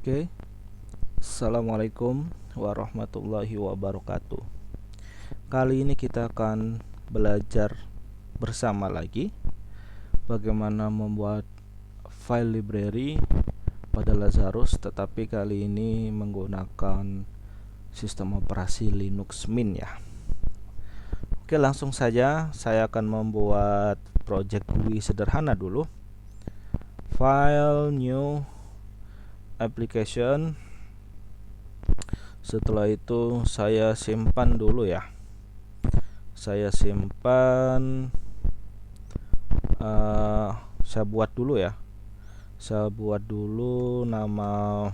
Oke, Assalamualaikum warahmatullahi wabarakatuh. Kali ini kita akan belajar bersama lagi bagaimana membuat file library pada Lazarus, tetapi kali ini menggunakan sistem operasi Linux Mint ya. Oke, langsung saja saya akan membuat project GUI sederhana dulu. File, new, application. Setelah itu saya simpan dulu ya. Saya simpan, saya buat dulu ya. Saya buat dulu nama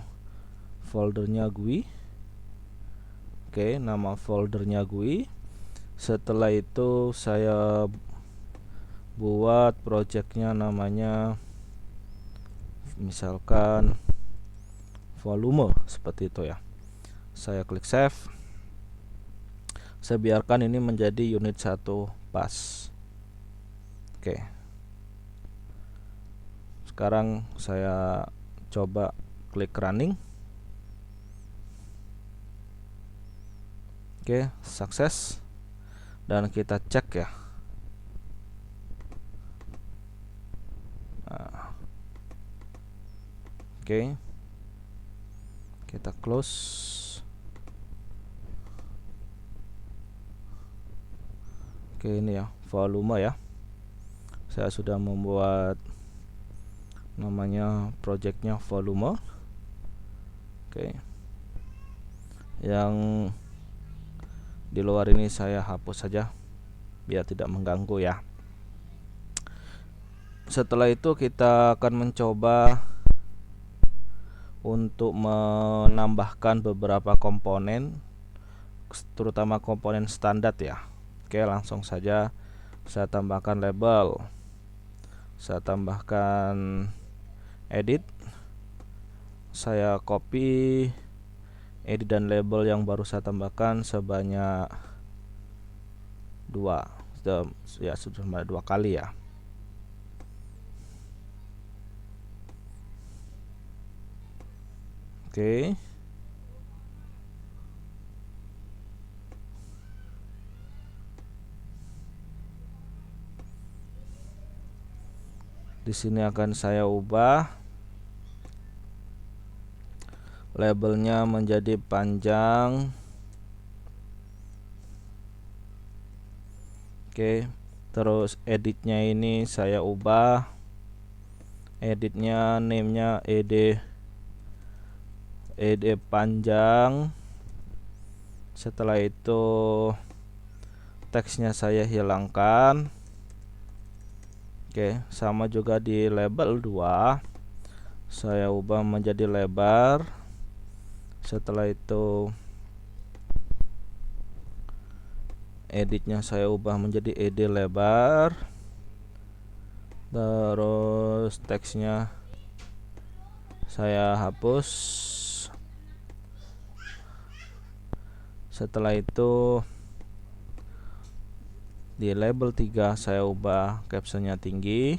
foldernya GUI. Oke, nama foldernya GUI. Setelah itu saya buat projectnya, namanya misalkan volume seperti itu ya. Saya klik save. Saya biarkan ini menjadi unit 1 pas. Oke. Sekarang saya coba klik running. Oke, sukses. Dan kita cek ya. Nah. Oke. Kita close. Oke, ini ya volume ya. Saya sudah membuat namanya projectnya volume. Oke. Yang di luar ini saya hapus saja biar tidak mengganggu ya. Setelah itu kita akan mencoba untuk menambahkan beberapa komponen, terutama komponen standar ya. Oke, langsung saja saya tambahkan label, saya tambahkan edit, saya copy edit dan label yang baru saya tambahkan sebanyak 2 ya, sudah 2 kali ya. Oke. Di sini akan saya ubah labelnya menjadi panjang. Oke, terus editnya ini saya ubah, editnya namenya ed panjang. Setelah itu teksnya saya hilangkan. Oke, sama juga di label 2 saya ubah menjadi lebar. Setelah itu editnya saya ubah menjadi ed lebar. Terus teksnya saya hapus. Setelah itu di label 3 saya ubah captionnya tinggi.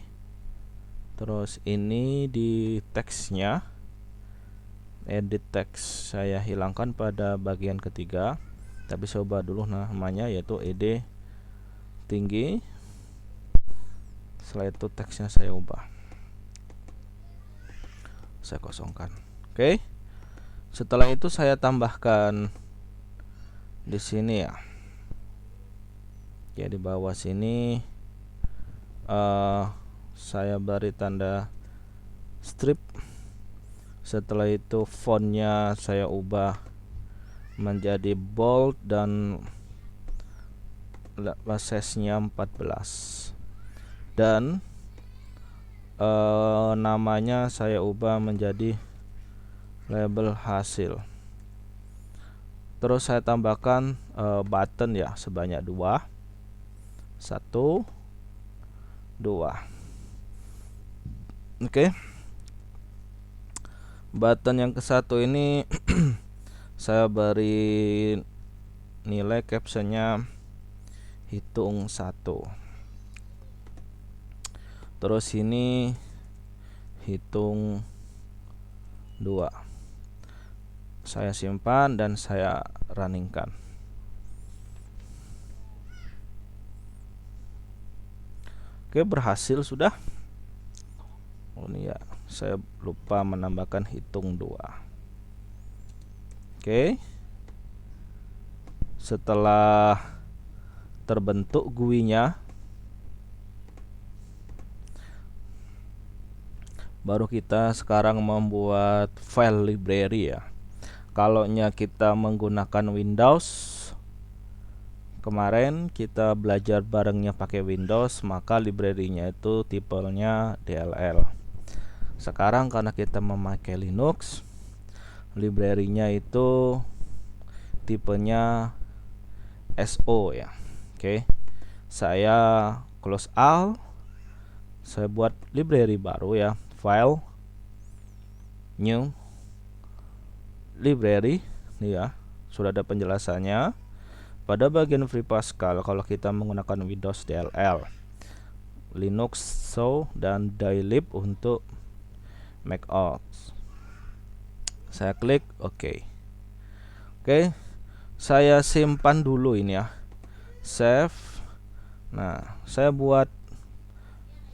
Terus ini di teksnya, edit teks saya hilangkan pada bagian ketiga, tapi saya ubah dulu namanya yaitu ed tinggi. Setelah itu teksnya saya ubah, saya kosongkan. Oke. Setelah itu saya tambahkan di sini ya. Ya, di bawah sini saya beri tanda strip. Setelah itu fontnya saya ubah menjadi bold dan size-nya 14. Dan namanya saya ubah menjadi label hasil. Terus saya tambahkan button ya sebanyak 2. 1, 2. Oke. Button yang ke-1 ini saya beri nilai captionnya hitung 1. Terus ini hitung 2. Saya simpan dan saya runningkan. Oke, berhasil sudah. Oh ini ya, saya lupa menambahkan hitung 2. Oke, setelah terbentuk GUI-nya, baru kita sekarang membuat file library ya. Kalau kita menggunakan Windows, kemarin kita belajar barengnya pakai Windows, maka library-nya itu tipenya DLL. Sekarang karena kita memakai Linux, library-nya itu tipenya SO ya. Oke, saya close all, saya buat library baru ya, file new library nih ya, sudah ada penjelasannya pada bagian Free Pascal. Kalau kita menggunakan Windows DLL, Linux SO, dan dylib untuk macOS. Saya klik OK. Oke, saya simpan dulu ini ya, save. Nah, saya buat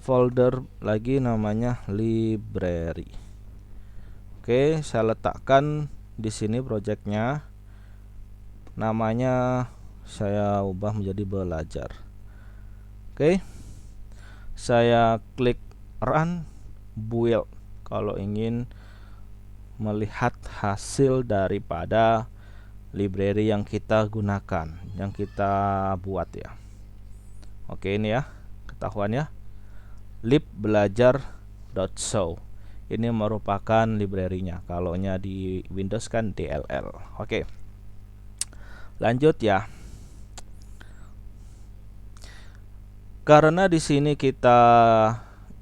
folder lagi namanya library. Oke, saya letakkan di sini projectnya, namanya saya ubah menjadi belajar. Oke, saya klik run build kalau ingin melihat hasil daripada library yang kita gunakan, yang kita buat ya. Oke, ini ya, ketahuan ya, libbelajar.show. Ini merupakan library-nya. Kalau di Windows kan DLL. Oke, lanjut ya. Karena di sini kita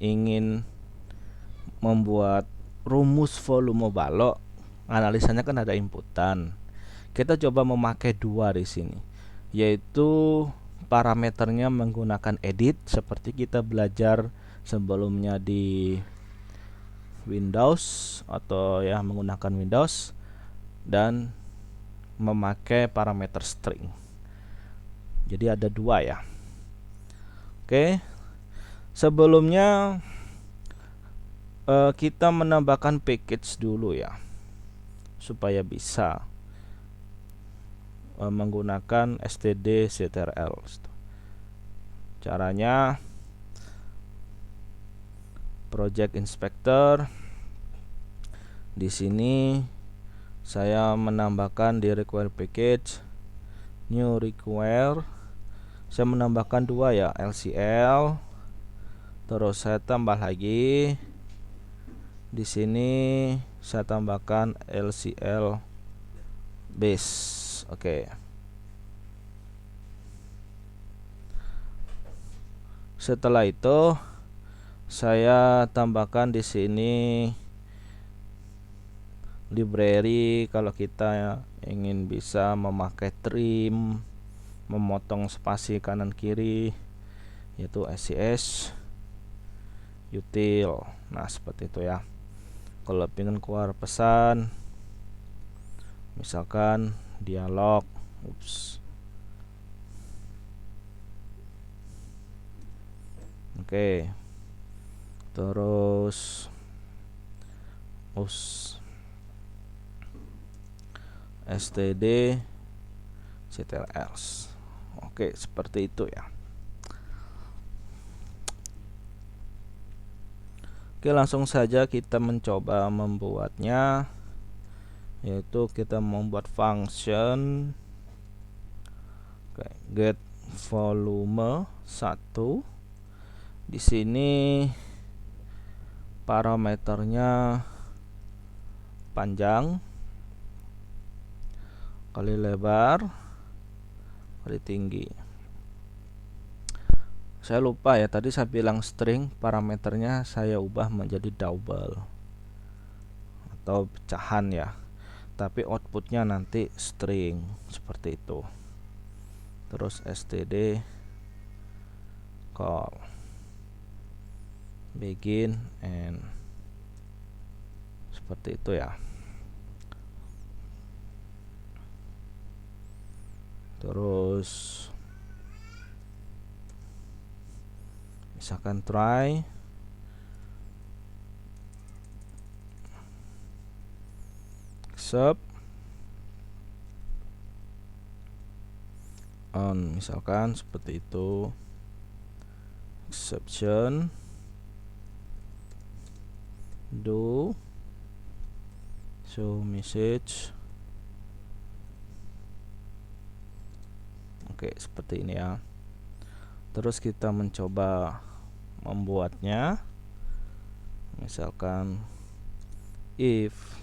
ingin membuat rumus volume balok, analisanya kan ada inputan. Kita coba memakai 2 di sini, yaitu parameternya menggunakan edit seperti kita belajar sebelumnya di Windows atau ya menggunakan Windows, dan memakai parameter string. Jadi ada 2 ya. Oke, sebelumnya kita menambahkan package dulu ya, supaya bisa menggunakan std.ctrl. Caranya, project inspector. Di sini saya menambahkan di require package, new require. Saya menambahkan 2 ya, LCL. Terus saya tambah lagi di sini, saya tambahkan LCL base. Oke. Setelah itu saya tambahkan di sini library kalau kita ingin bisa memakai trim, memotong spasi kanan kiri, yaitu SCS util. Nah, seperti itu ya. Kalau ingin keluar pesan, misalkan dialog, oke, terus std ctrl. Oke, seperti itu ya. Oke, langsung saja kita mencoba membuatnya, yaitu kita membuat function get volume 1. Di sini parameternya panjang kali lebar kali tinggi. Saya lupa ya, tadi saya bilang string, parameternya saya ubah menjadi double atau pecahan ya, tapi outputnya nanti string seperti itu. Terus std call begin and seperti itu ya. terus misalkan try accept on, misalkan seperti itu. Exception do show message. Oke, seperti ini ya. Terus kita mencoba membuatnya, misalkan if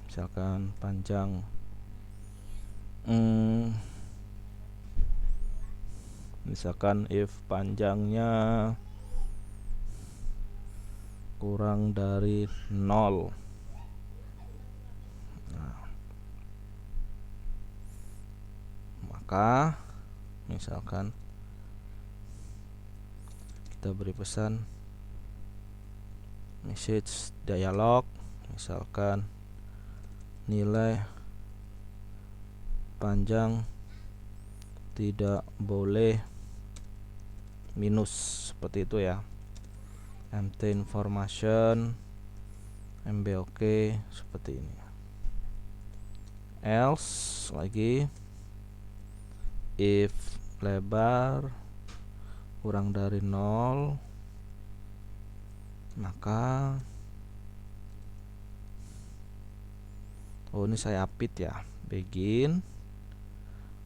misalkan panjang misalkan if panjangnya kurang dari 0. Nah, maka misalkan kita beri pesan message dialog, misalkan nilai panjang tidak boleh minus, seperti itu ya. empty information mbok, seperti ini. Else lagi, if lebar kurang dari 0, maka ini saya apit ya, begin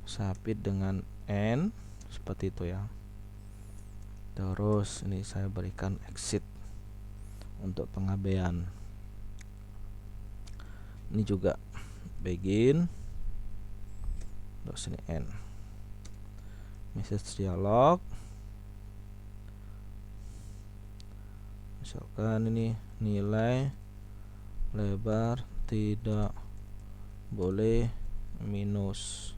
saya apit dengan n, seperti itu ya. Terus ini saya berikan exit untuk pengabaian. Ini juga begin, terus ini n. Message dialog, misalkan ini nilai lebar tidak boleh minus.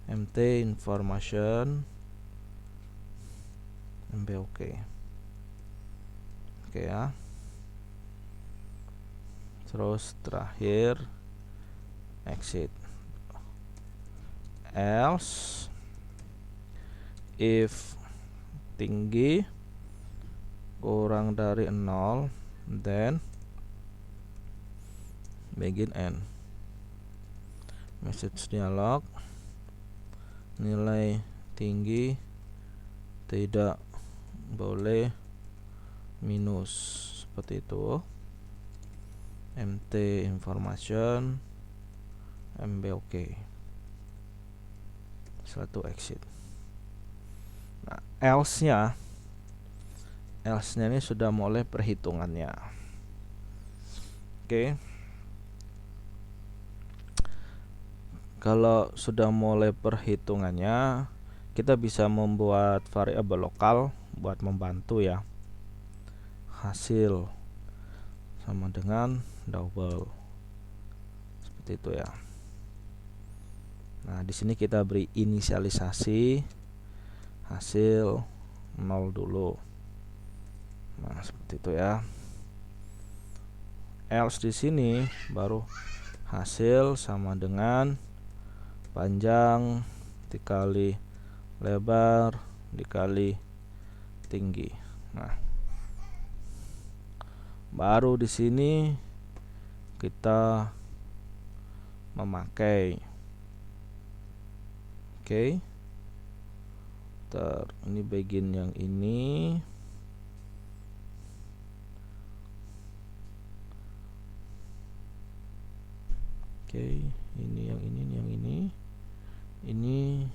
empty information mbok. Oke ya. Terus terakhir exit. Else if tinggi kurang dari 0, then begin n. Message dialog, nilai tinggi tidak boleh minus, seperti itu. empty information mbok. Setelah itu exit. Nah, else-nya ini sudah mulai perhitungannya. Oke. Kalau sudah mulai perhitungannya, kita bisa membuat variabel lokal buat membantu ya. Hasil sama dengan double, seperti itu ya. Nah, di sini kita beri inisialisasi hasil 0 dulu. Nah, seperti itu ya. Else di sini baru hasil sama dengan panjang dikali lebar dikali tinggi. Nah, baru di sini kita memakai. Oke. Ini bagian yang ini. Oke, ini yang ini. Ini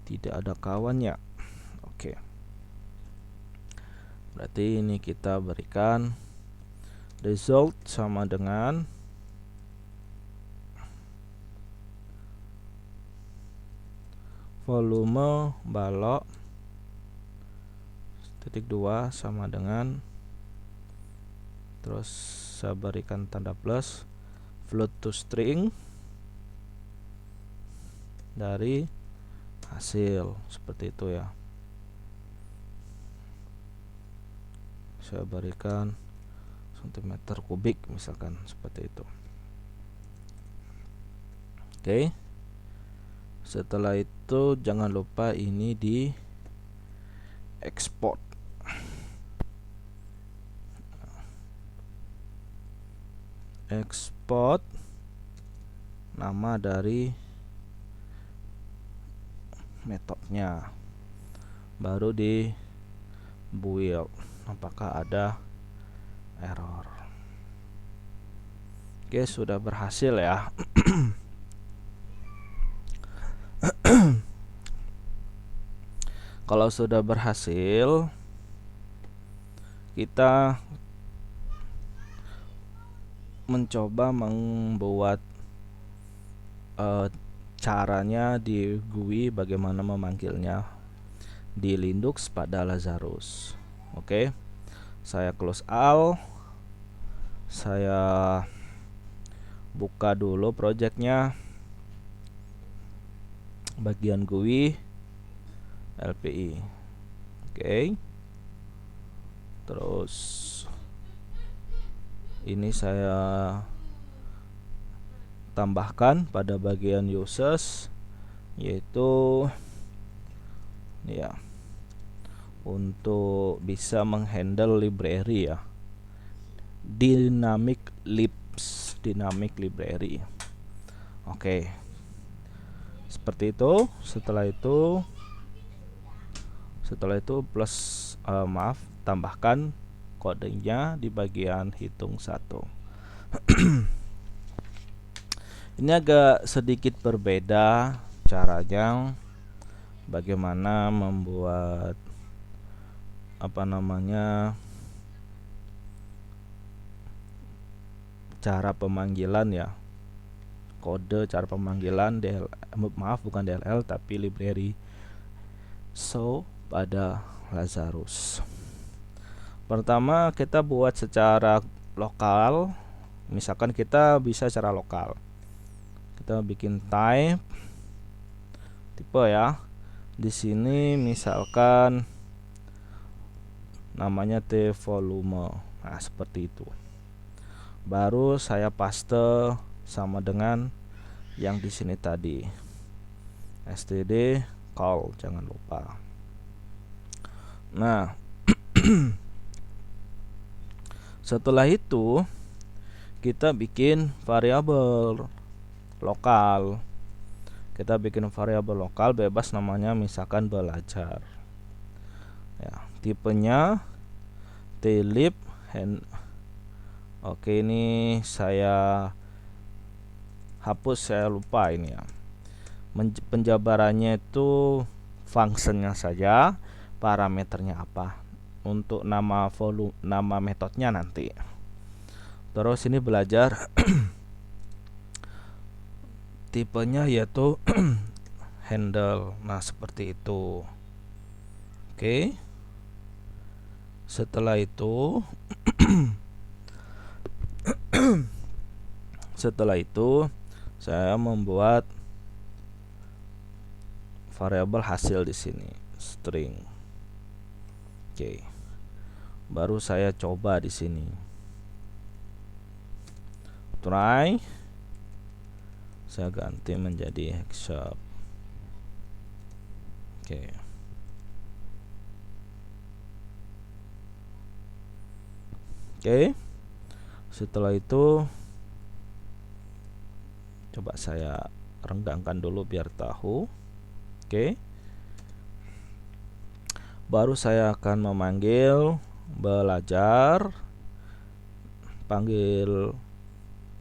tidak ada kawannya. Oke. Berarti ini kita berikan result sama dengan volume balok titik 2 sama dengan, terus saya berikan tanda plus, float to string dari hasil, seperti itu ya. Saya berikan cm kubik misalkan seperti itu. Oke. Setelah itu jangan lupa ini di export. Export nama dari metodenya, baru di build apakah ada error. Oke, sudah berhasil ya. Kalau sudah berhasil, kita mencoba membuat caranya di GUI, bagaimana memanggilnya di Linux pada Lazarus. Oke, saya close all, saya buka dulu projectnya, bagian GUI LPI. Oke, terus ini saya tambahkan pada bagian users, yaitu ya untuk bisa menghandle library ya, dynamic library. Oke, seperti itu. Setelah itu plus tambahkan kodenya di bagian hitung 1. Ini agak sedikit berbeda caranya, bagaimana membuat cara pemanggilan ya, kode cara pemanggilan bukan DLL tapi library show pada Lazarus. Pertama kita buat secara lokal, misalkan kita bisa secara lokal, kita bikin tipe ya. Di sini misalkan namanya tvolume. Nah, seperti itu. Baru saya paste sama dengan yang di sini tadi. std call, jangan lupa. Nah, setelah itu kita bikin variabel lokal. Kita bikin variabel lokal bebas, namanya misalkan belajar. Ya, tipenya tlib Oke, ini saya hapus, saya lupa ini ya. Penjabarannya itu fungsinya saja, parameternya apa. Untuk nama metodenya nanti. Terus ini belajar tipenya yaitu handle. Nah, seperti itu. Oke. Setelah itu saya membuat variabel hasil di sini, string. Oke. Baru saya coba di sini. Try. Saya ganti menjadi Hexshop. Oke. Setelah itu coba saya renggangkan dulu biar tahu. Oke. Baru saya akan memanggil belajar, panggil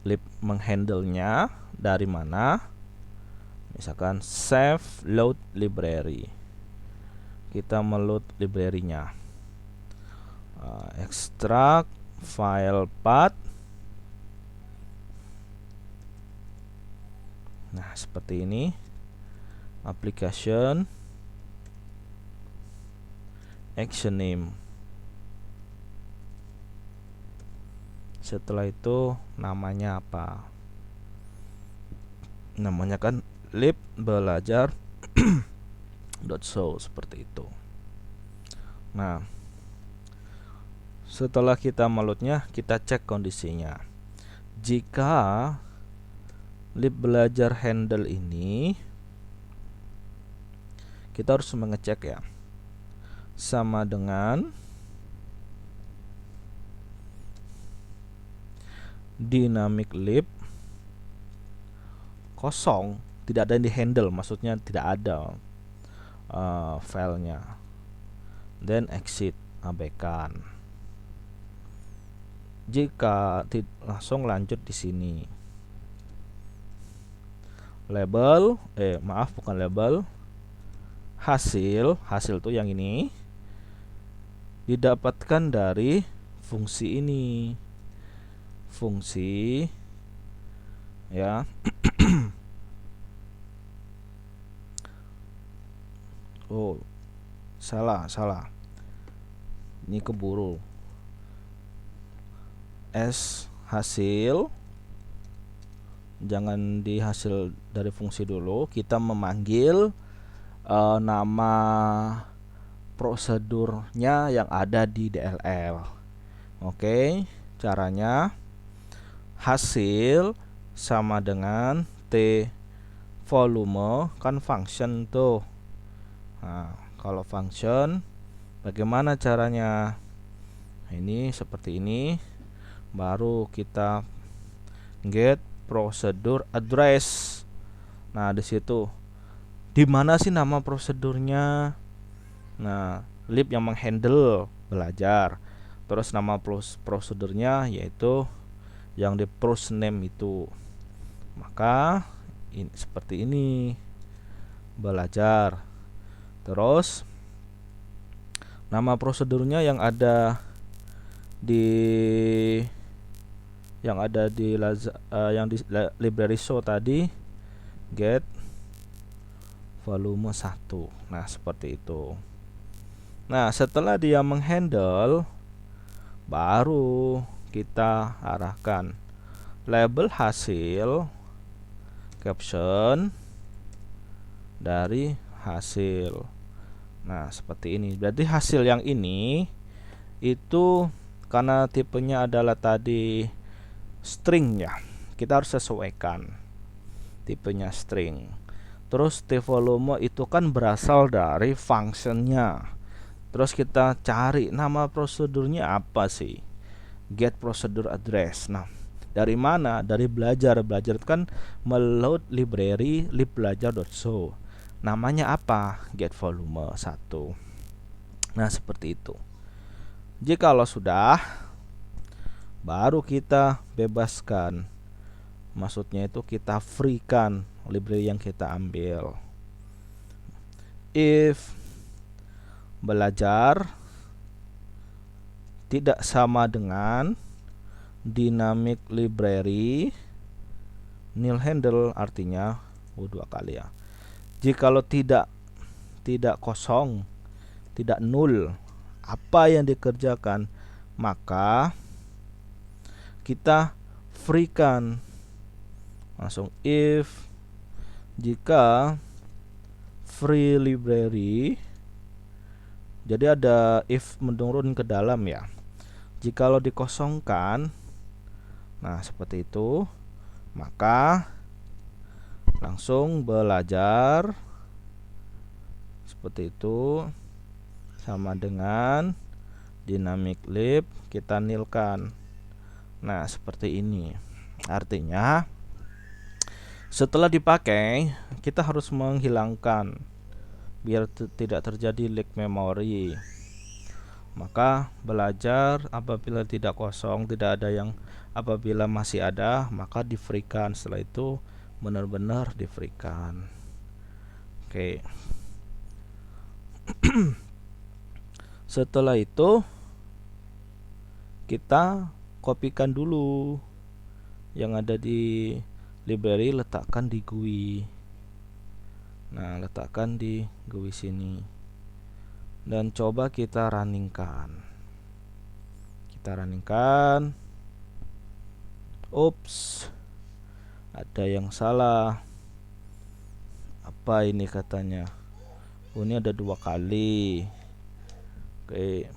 lib menghandle-nya dari mana, misalkan save load library. Kita meload library-nya, extract file path. Nah, seperti ini. Application action name. Setelah itu namanya apa? Namanya kan lib belajar .show, seperti itu. Nah, Setelah kita meloadnya, kita cek kondisinya. Jika lib belajar handle ini, kita harus mengecek ya, sama dengan dynamic lib kosong, tidak ada yang di handle, maksudnya tidak ada filenya, then exit, abaikan. Jika langsung lanjut di sini. Label, bukan label, hasil tuh yang ini didapatkan dari fungsi ini, fungsi ya. Oh, salah, ini keburu. S hasil, jangan di hasil dari fungsi dulu, kita memanggil nama prosedurnya yang ada di DLL. Oke, caranya hasil sama dengan T volume, kan function tuh. Nah, kalau function bagaimana caranya? Ini seperti ini, baru kita get prosedur address. Nah, di situ di mana sih nama prosedurnya? Nah, lib yang menghandle belajar, terus nama prosedurnya yaitu yang di pros name itu. Maka ini seperti ini, belajar. Terus nama prosedurnya yang ada di library show tadi, get volume 1. Nah, seperti itu. Nah, setelah dia menghandle, baru kita arahkan label hasil, caption dari hasil. Nah, seperti ini. Berarti hasil yang ini itu karena tipenya adalah tadi string ya, kita harus sesuaikan tipenya string. Terus T volume itu kan berasal dari functionnya. Terus kita cari nama prosedurnya apa sih? Get procedure address. Nah, dari mana? Dari belajar. Belajar itu kan meload library libbelajar.show. Namanya apa? Get volume 1. Nah, seperti itu. Jikalau sudah, baru kita bebaskan. Maksudnya itu kita freekan library yang kita ambil. If belajar tidak sama dengan dynamic library nil handle, artinya dua kali ya. Jikalau tidak kosong, tidak null, apa yang dikerjakan, maka kita freekan langsung if jika free library. Jadi ada if menurun ke dalam ya. Jikalau dikosongkan, nah seperti itu, maka langsung belajar seperti itu sama dengan dynamic lib, kita nilkan. Nah, seperti ini. Artinya setelah dipakai, kita harus menghilangkan biar tidak terjadi leak memori. Maka belajar apabila tidak kosong, tidak ada yang, apabila masih ada, maka di freekan. Setelah itu benar-benar di freekan. Oke. Setelah itu kita kopikan dulu yang ada di library, letakkan di GUI. Nah, letakkan di GUI sini dan coba kita runningkan. Ups, ada yang salah. Apa ini katanya? Ini ada 2 kali. Oke.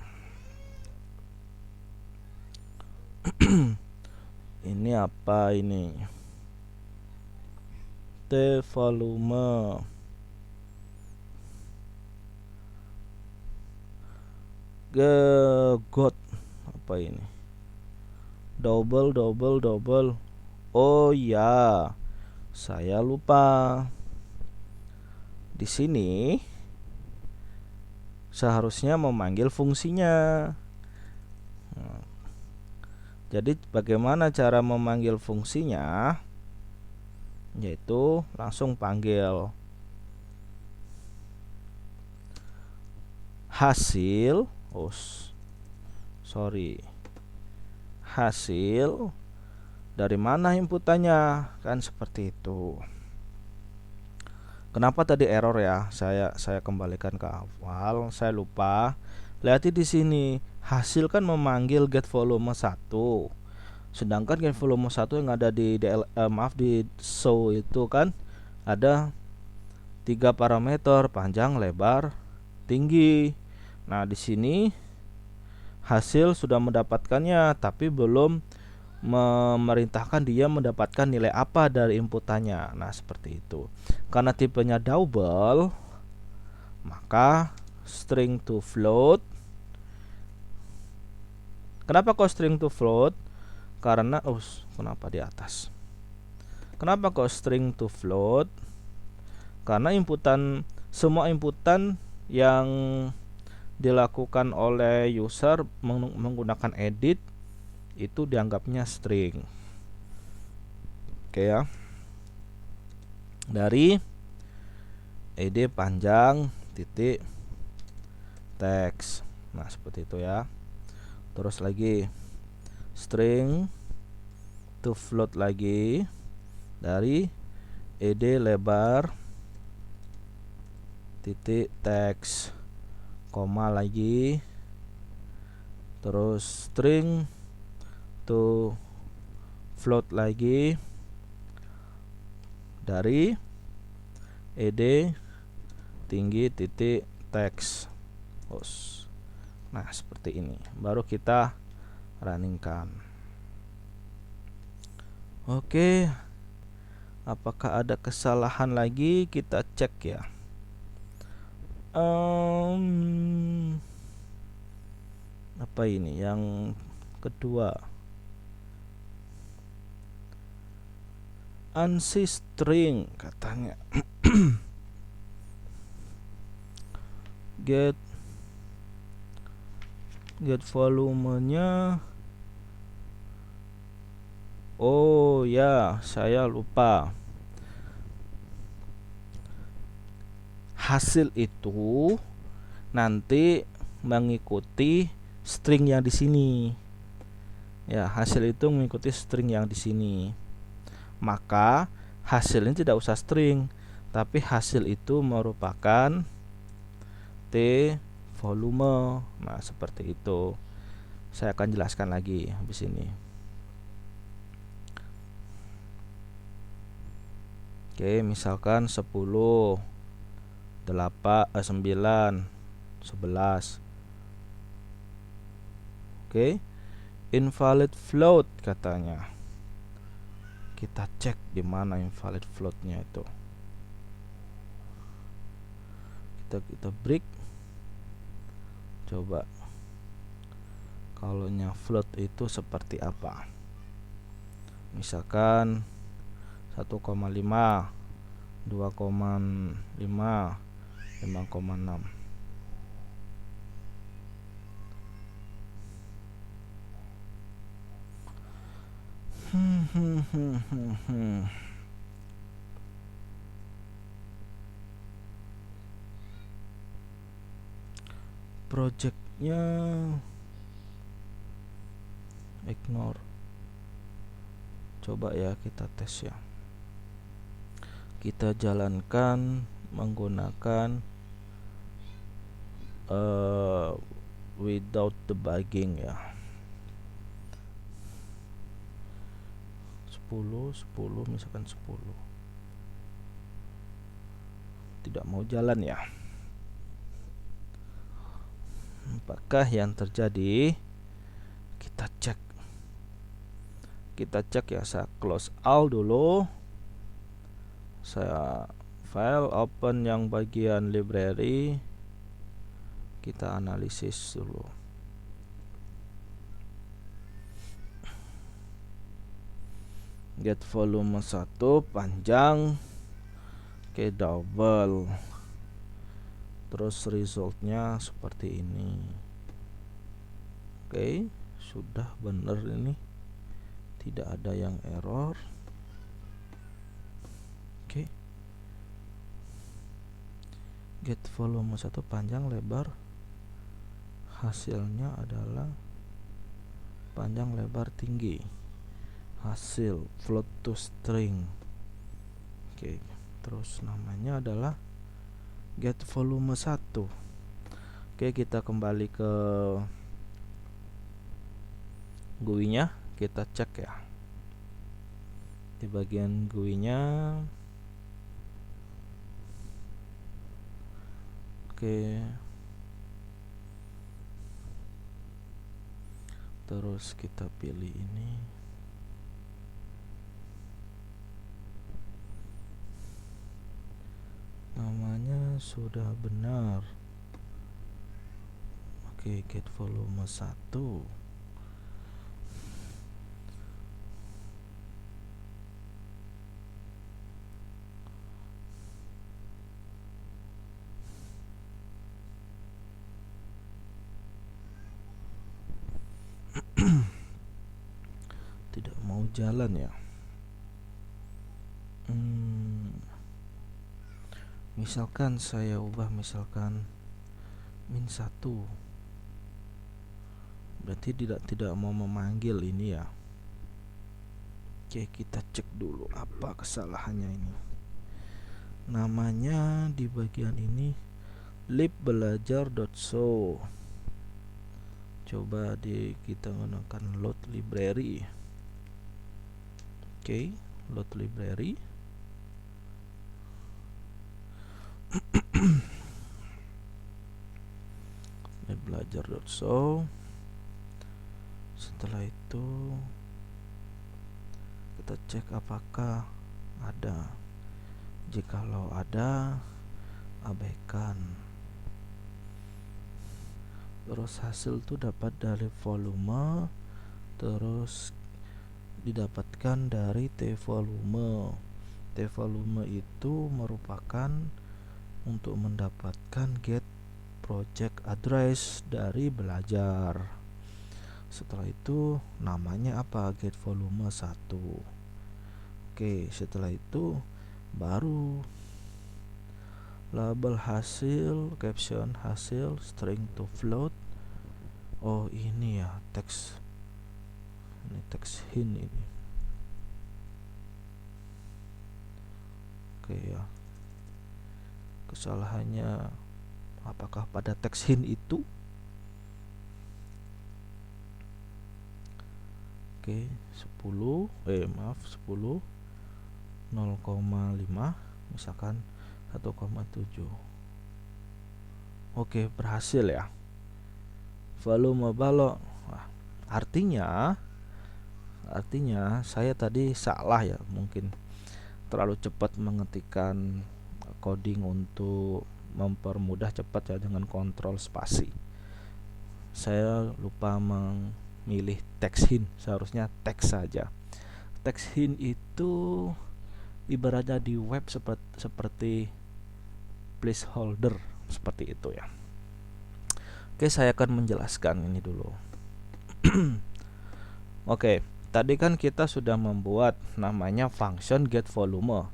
Ini apa ini? T volume. God, apa ini? Double. Oh ya, saya lupa. Di sini seharusnya memanggil fungsinya. Jadi bagaimana cara memanggil fungsinya? Yaitu langsung panggil hasil. Hasil dari mana inputannya, kan seperti itu. Kenapa tadi error ya? Saya kembalikan ke awal, saya lupa. Lihat di sini, hasil kan memanggil get volume 1. Sedangkan get volume 1 yang ada di di show itu kan ada 3 parameter, panjang, lebar, tinggi. Nah, di sini hasil sudah mendapatkannya tapi belum memerintahkan dia mendapatkan nilai apa dari inputannya. Nah, seperti itu. Karena tipenya double, maka string to float. Kenapa kok string to float? Karena kenapa di atas? Kenapa kok string to float? Karena semua inputan yang dilakukan oleh user menggunakan edit itu dianggapnya string. Oke ya. Dari ed panjang titik teks. Nah, seperti itu ya. Terus lagi string to float lagi dari ed lebar titik teks, koma lagi, terus string to float lagi dari ed tinggi titik teks. Nah, seperti ini baru kita runningkan. Oke, apakah ada kesalahan lagi? Kita cek ya. Apa ini yang kedua? ANSI string katanya. get volumenya. Oh ya, saya lupa. Hasil itu nanti mengikuti string yang di sini. Ya, hasil itu mengikuti string yang di sini. Maka hasilnya tidak usah string, tapi hasil itu merupakan T volume. Nah, seperti itu. Saya akan jelaskan lagi habis ini. Oke, misalkan 10, 8, 9, 11. Oke, invalid float katanya. Kita cek di mana invalid floatnya itu. Kita break. Coba kalau nya float itu seperti apa. Misalkan 1,5, 2,5, 5,6. Projectnya ignore. Coba ya kita tes ya. Kita jalankan menggunakan without debugging ya. 10 misalkan 10 tidak mau jalan ya. Apakah yang terjadi? Kita cek kita cek ya, saya close all dulu, saya file open yang bagian library, kita analisis dulu. Get volume 1 panjang, oke, double, terus resultnya seperti ini. Oke, sudah benar ini, tidak ada yang error. Oke, get volume 1 panjang lebar, hasilnya adalah panjang lebar tinggi, hasil float to string. Oke, terus namanya adalah get volume 1. Oke, kita kembali ke GUI-nya, kita cek ya. Di bagian GUI-nya, oke, terus kita pilih ini. Namanya sudah benar. Oke, get volume 1. Tidak mau jalan ya. Misalkan saya ubah misalkan -1, berarti tidak mau memanggil ini ya. Oke, kita cek dulu apa kesalahannya ini. Namanya di bagian ini libbelajar.show. Coba kita gunakan load library. Oke, load library. libbelajar.show. Setelah itu kita cek apakah ada. Jikalau ada, abaikan. Terus hasil itu dapat dari volume, terus didapatkan dari tvolume. Tvolume itu merupakan untuk mendapatkan get project address dari belajar. Setelah itu namanya apa? Get volume 1. Oke, setelah itu baru label hasil, caption hasil, string to float. Oh, ini ya teks. Ini teks hint ini. Oke ya. Kesalahannya apakah pada teks hint itu? Oke, 10 0,5 misalkan 1,7. Oke, berhasil ya. Volume balok. Artinya saya tadi salah ya, mungkin terlalu cepat mengetikkan coding untuk mempermudah cepat ya dengan kontrol spasi. Saya lupa memilih text hint, seharusnya teks saja. Text hint itu ibaratnya di web seperti placeholder, seperti itu ya. Oke, saya akan menjelaskan ini dulu. Oke, tadi kan kita sudah membuat namanya function get volume.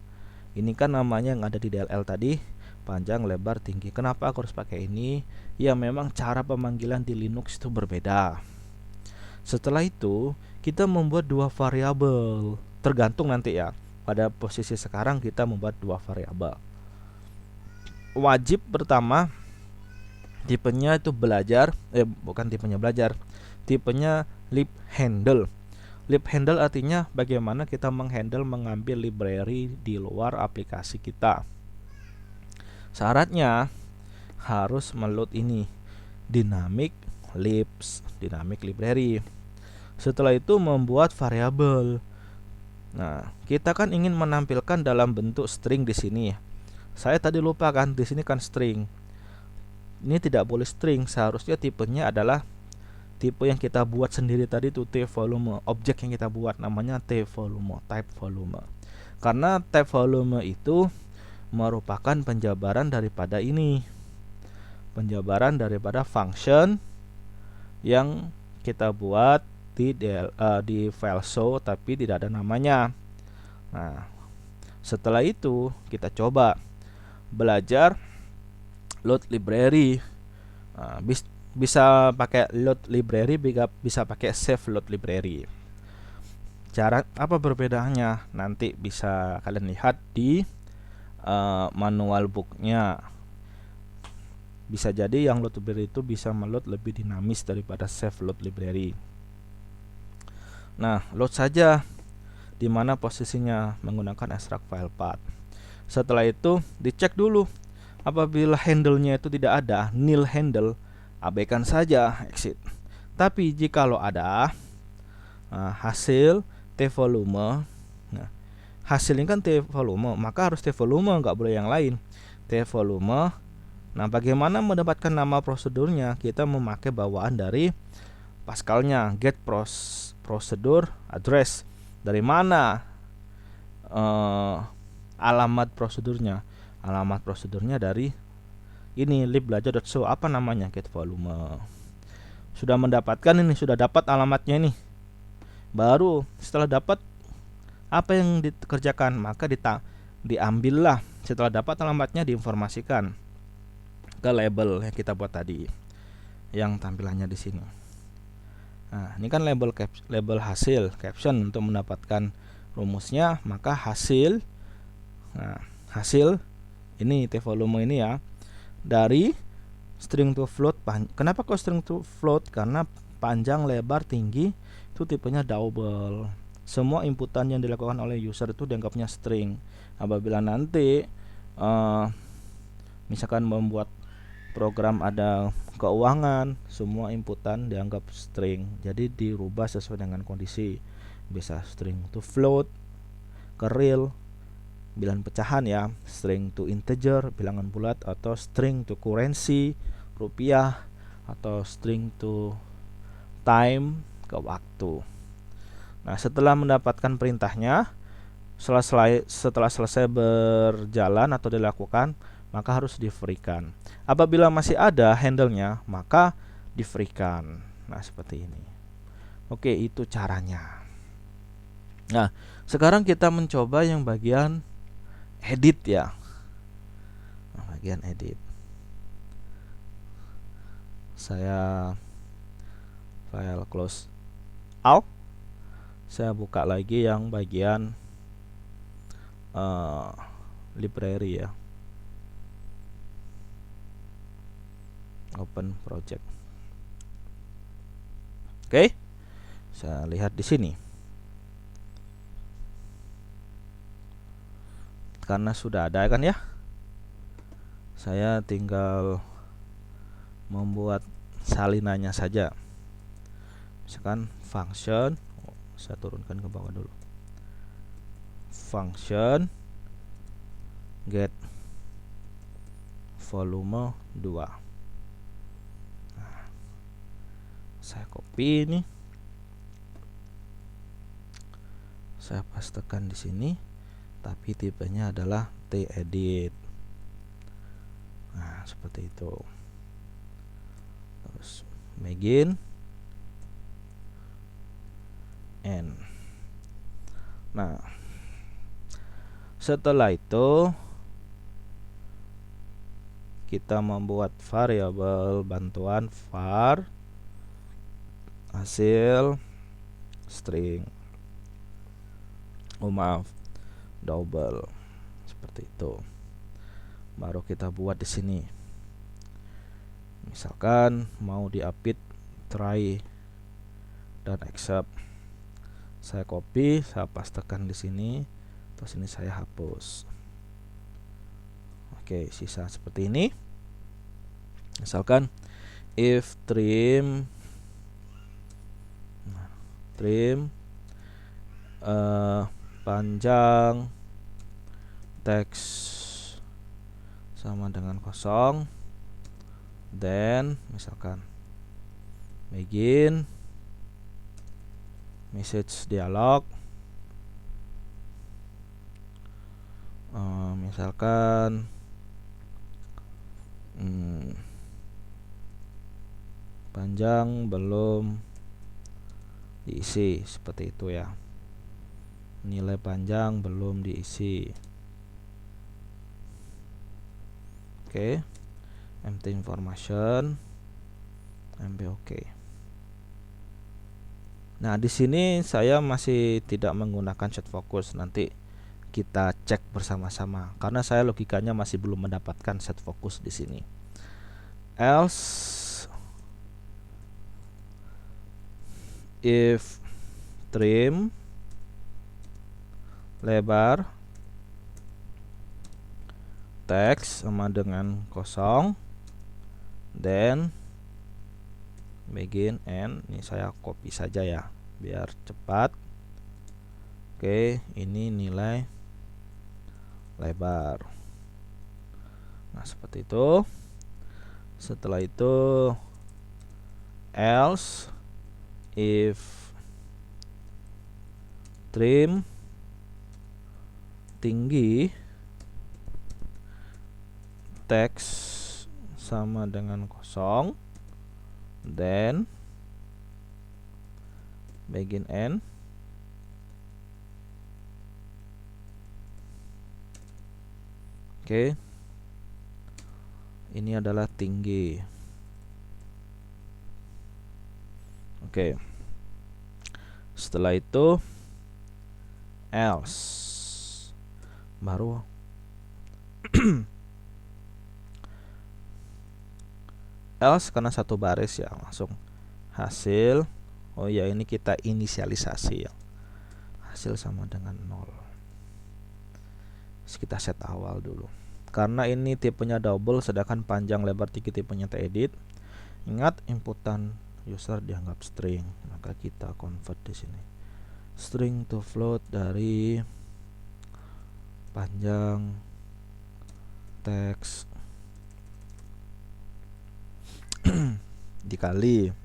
Ini kan namanya yang ada di DLL tadi, panjang, lebar, tinggi. Kenapa aku harus pakai ini? Ya memang cara pemanggilan di Linux itu berbeda. Setelah itu kita membuat dua variabel, tergantung nanti ya. Pada posisi sekarang kita membuat dua variabel. Wajib pertama tipenya itu belajar, bukan tipenya belajar, tipenya lib handle. Lib handle artinya bagaimana kita mengambil library di luar aplikasi kita. Syaratnya harus meload ini dynamic libs, dynamic library. Setelah itu membuat variabel. Nah, kita kan ingin menampilkan dalam bentuk string di sini. Saya tadi lupa kan, di sini kan string. Ini tidak boleh string, seharusnya tipenya adalah tipe yang kita buat sendiri tadi itu tvolume. Objek yang kita buat namanya tvolume, type volume. Karena type volume itu merupakan penjabaran daripada ini. Penjabaran daripada function yang kita buat di file show tapi tidak ada namanya. Nah, setelah itu kita coba belajar load library. Nah, bisa pakai load library, bisa pakai save load library. Cara apa perbedaannya? Nanti bisa kalian lihat di manual booknya. Bisa jadi yang load library itu bisa meload lebih dinamis daripada save load library. Nah, load saja di mana posisinya menggunakan extract file path. Setelah itu dicek dulu. Apabila handle-nya itu tidak ada, nil handle, abaikan saja exit. Tapi jikalau ada hasil tvolume, nah, hasil ini kan tvolume, maka harus tvolume, nggak boleh yang lain. Tvolume. Nah, bagaimana mendapatkan nama prosedurnya? Kita memakai bawaan dari Pascalnya, get procedure address. Dari mana alamat prosedurnya? Alamat prosedurnya dari ini libbelajar.show. Apa namanya? Get volume. Sudah mendapatkan ini, sudah dapat alamatnya ini. Baru setelah dapat, apa yang dikerjakan? Maka diambillah. Setelah dapat alamatnya, diinformasikan ke label yang kita buat tadi, yang tampilannya di sini. Nah, ini kan label hasil caption untuk mendapatkan rumusnya. Maka hasil, nah, hasil ini tvolume ini ya, dari string to float. Kenapa kok string to float? Karena panjang, lebar, tinggi itu tipenya double. Semua inputan yang dilakukan oleh user itu dianggapnya string. Apabila nanti misalkan membuat program ada keuangan, semua inputan dianggap string. Jadi dirubah sesuai dengan kondisi. Bisa string to float, ke real, bilangan pecahan ya, string to integer, bilangan bulat, atau string to currency, rupiah, atau string to time, ke waktu. Nah, setelah mendapatkan perintahnya, setelah selesai berjalan atau dilakukan, maka harus di-free-kan. Apabila masih ada handle-nya, maka di-free-kan. Nah, seperti ini. Oke, itu caranya. Nah, sekarang kita mencoba yang bagian edit ya. Nah, bagian edit. Saya file close out. Saya buka lagi yang bagian library ya. Open project. Oke. Saya lihat di sini. Karena sudah ada kan ya. Saya tinggal membuat salinannya saja. Misalkan function, saya turunkan ke bawah dulu. Function get volume 2. Saya copy ini, saya pastekan di sini, tapi tipenya adalah tedit. Nah, seperti itu. Terus begin end. Nah, setelah itu kita membuat variabel bantuan var hasil string, double, seperti itu. Baru kita buat di sini. Misalkan mau diapit try dan accept, saya copy, saya pastekan di sini, terus ini saya hapus. Oke, sisa seperti ini. Misalkan if trim trim, panjang teks sama dengan kosong, then misalkan begin message dialog, misalkan panjang belum diisi, seperti itu ya, nilai panjang belum diisi. Oke, empty information, empty OK. Nah, di sini saya masih tidak menggunakan set focus. Nanti kita cek bersama-sama karena saya logikanya masih belum mendapatkan set focus di sini. Else if trim lebar teks sama dengan kosong, then begin end. Ini saya copy saja ya biar cepat. Oke, ini nilai lebar. Nah, seperti itu. Setelah itu else if trim tinggi teks sama dengan kosong, then begin end. Oke, ini adalah tinggi. Oke, setelah itu else baru else karena satu baris ya, langsung hasil. Oh ya, ini kita inisialisasi ya, hasil sama dengan 0. Terus kita set awal dulu karena ini tipenya double, sedangkan panjang lebar tinggi tipenya teredit. Ingat, inputan user dianggap string, maka kita convert di sini string to float dari panjang teks dikali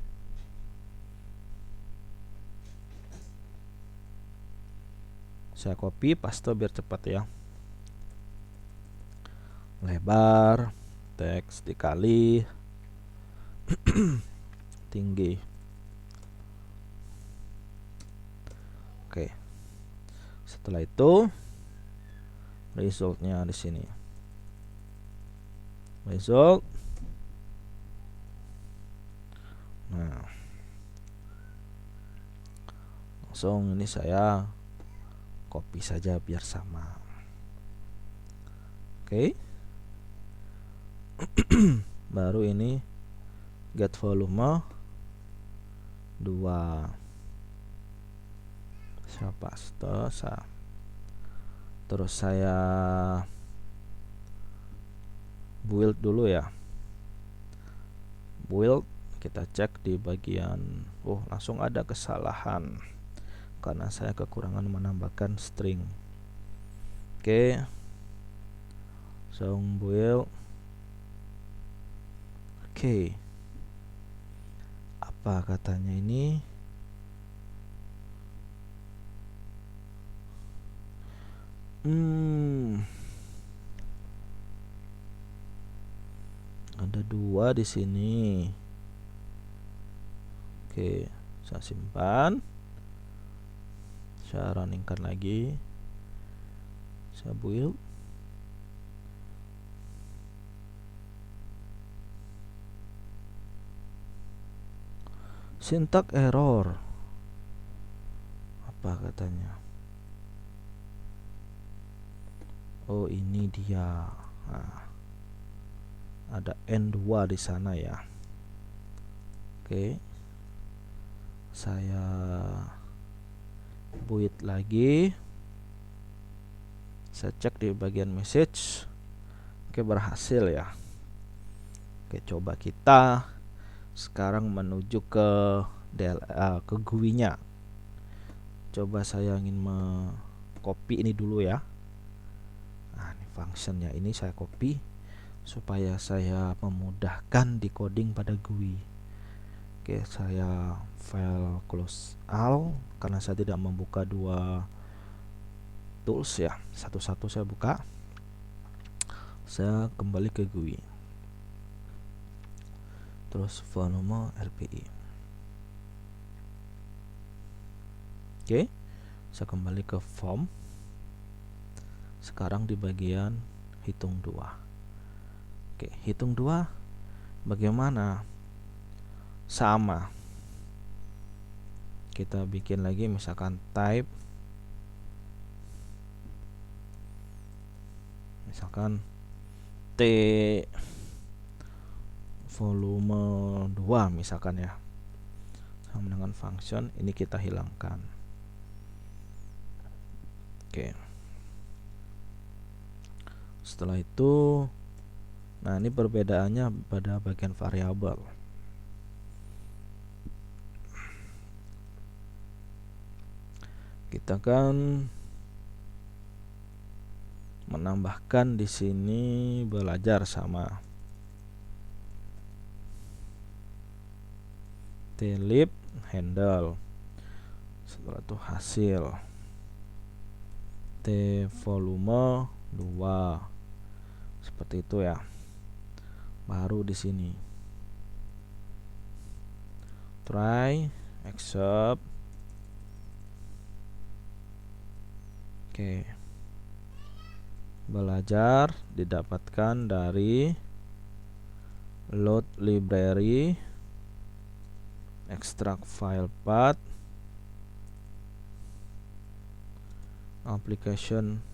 saya copy paste biar cepat ya, lebar teks dikali tinggi. Oke, setelah itu resultnya di sini, result. Nah, langsung ini saya copy saja biar sama. Oke. Baru ini get volume 2. Saya paste, terus saya build dulu ya. Build, kita cek di bagian langsung ada kesalahan karena saya kekurangan menambahkan string. Oke, langsung build. Oke, apa katanya ini? Ada 2 di sini. Oke, saya simpan. Saya runningkan lagi. Saya build. Syntax error. Apa katanya? Oh, ini dia. Nah, ada N2 di sana ya. Oke, saya build lagi. Saya cek di bagian message. Oke, berhasil ya. Oke, coba kita sekarang menuju ke GUI-nya. coba saya ingin copy ini dulu ya. Nah, ini functionnya, ini saya copy supaya saya memudahkan decoding pada GUI. Oke, saya file close all karena saya tidak membuka dua tools ya. Satu-satu saya buka. Saya kembali ke GUI. Terus volume RPI. Oke, saya kembali ke form. Sekarang di bagian hitung 2. Oke, hitung 2 bagaimana? Sama. Kita bikin lagi misalkan type, misalkan T volume 2 misalkan ya, sama dengan function ini kita hilangkan. Oke, setelah itu, nah ini perbedaannya pada bagian variabel. Kita kan menambahkan di sini belajar sama tlib handle, setelah itu hasil t volume 2 seperti itu ya. Baru di sini try accept. Oke, belajar didapatkan dari load library, extract file path, application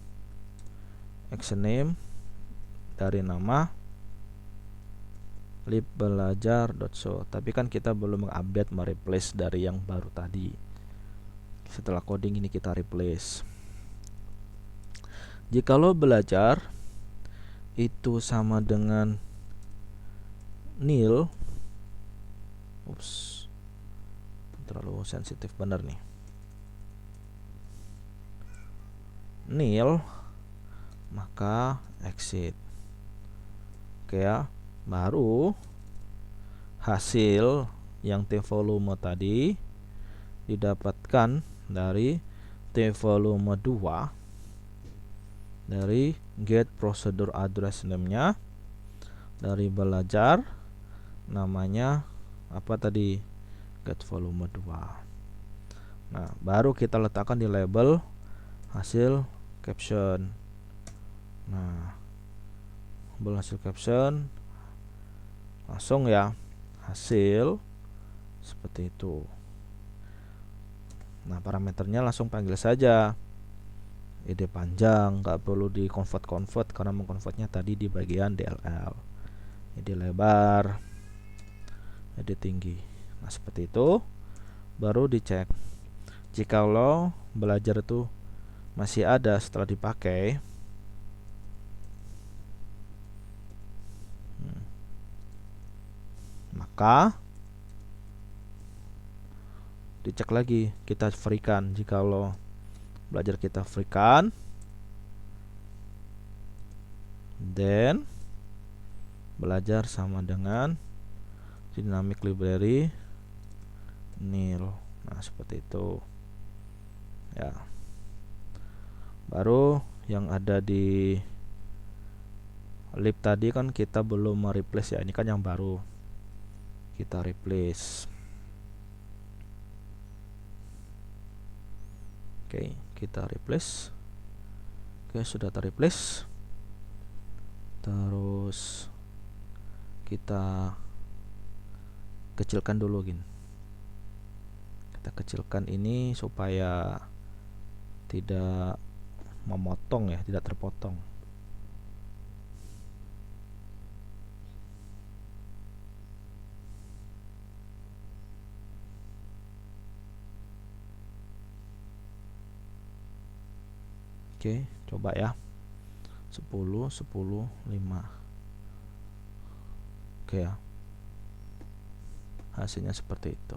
action name dari nama lib belajar.show. Tapi kan kita belum mengupdate, mereplace dari yang baru tadi. Setelah coding ini kita replace. Jikalau belajar itu sama dengan nil, ups, terlalu sensitif bener nih, nil, maka exit. Oke ya, baru hasil yang T volume tadi didapatkan dari T volume 2 dari get procedure address name-nya, dari belajar namanya apa tadi, get volume 2. Nah, baru kita letakkan di label hasil caption. Nah, label hasil caption langsung ya, hasil seperti itu. Nah, parameternya langsung panggil saja id panjang, nggak perlu di convert karena mengkonvertnya tadi di bagian DLL. Id lebar, id tinggi. Nah, seperti itu. Baru dicek. Jikalau belajar itu masih ada setelah dipakai, maka dicek lagi, kita freekan. Jikalau belajar kita freekan, then belajar sama dengan dynamic library nil. Nah, seperti itu ya. Baru yang ada di lib tadi kan kita belum mereplace ya, ini kan yang baru kita replace. Oke, kita replace. Oke, sudah terreplace. Terus kita kecilkan dulu gini. Kita kecilkan ini supaya tidak memotong ya, tidak terpotong. Oke, coba ya. 10, 10, 5. Oke ya. Hasilnya seperti itu.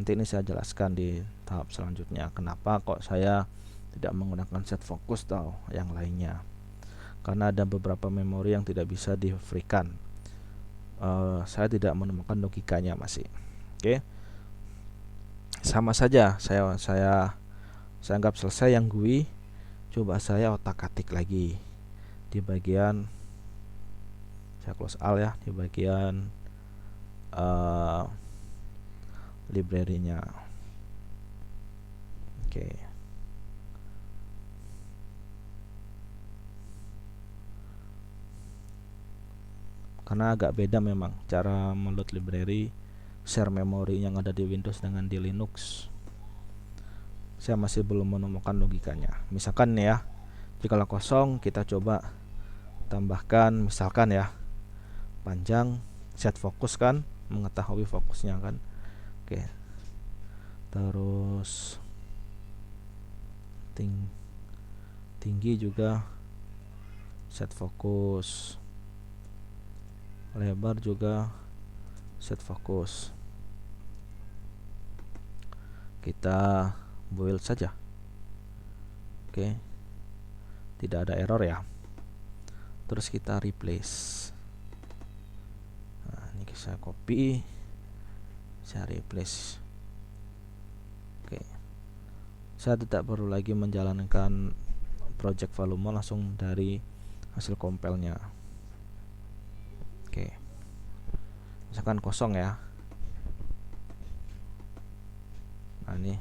nanti ini saya jelaskan di tahap selanjutnya kenapa kok saya tidak menggunakan set fokus atau yang lainnya, karena ada beberapa memori yang tidak bisa di freekan. Saya tidak menemukan logikanya masih. Oke. Sama saja saya anggap selesai yang GUI. Coba saya otak-atik lagi di bagian, saya close all ya, di bagian library-nya. Oke. Karena agak beda memang cara meload library, share memori yang ada di Windows dengan di Linux. Saya masih belum menemukan logikanya. Misalkan ya, jika kosong kita coba tambahkan misalkan ya panjang, set fokus kan, mengetahui fokusnya kan. Oke. Terus tinggi juga set fokus, lebar juga set fokus. Kita build saja. Oke. Tidak ada error ya. Terus kita replace. Nah, ini saya copy, saya replace. Oke. Saya tidak perlu lagi menjalankan project volume, langsung dari hasil compile-nya. Oke. Misalkan kosong ya. Nah, ini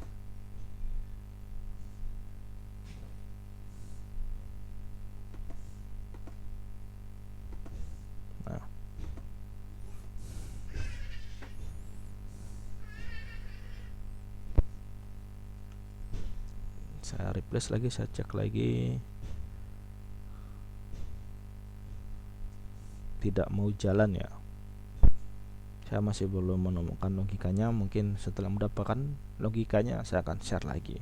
saya replace lagi, saya cek lagi, tidak mau jalan ya. Saya masih belum menemukan logikanya. Mungkin setelah mendapatkan logikanya saya akan share lagi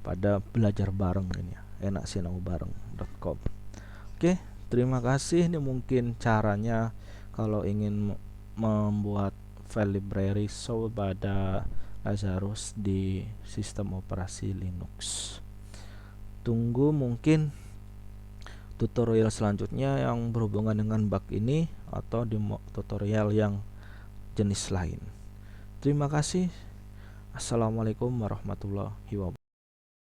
pada belajar bareng ini ya, enaksinaubareng.com. Oke, terima kasih. Ini mungkin caranya kalau ingin membuat file library show pada Lazarus di sistem operasi Linux. Tunggu mungkin tutorial selanjutnya yang berhubungan dengan bug ini atau di tutorial yang jenis lain. Terima kasih. Assalamualaikum warahmatullahi wabarakatuh.